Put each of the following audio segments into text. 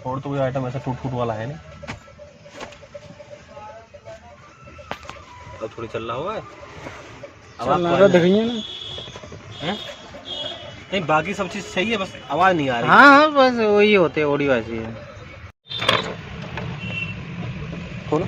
और तो कोई आइटम ऐसा टूट फूट वाला है नहीं। अब थोड़ी चल रहा हुआ है, अब आप दिख रही है ना हैं? नहीं बाकी सब चीज सही है, बस आवाज नहीं आ रही। हाँ बस वही होते हैं, ऑडियो ऐसी है। खोलो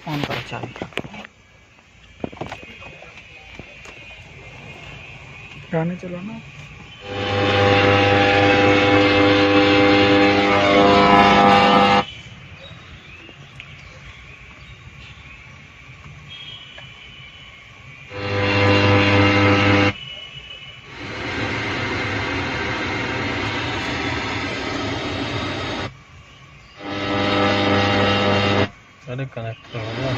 ऑन करो चाबी। गाने चलो ना। अरे कनेक्ट तो होगा।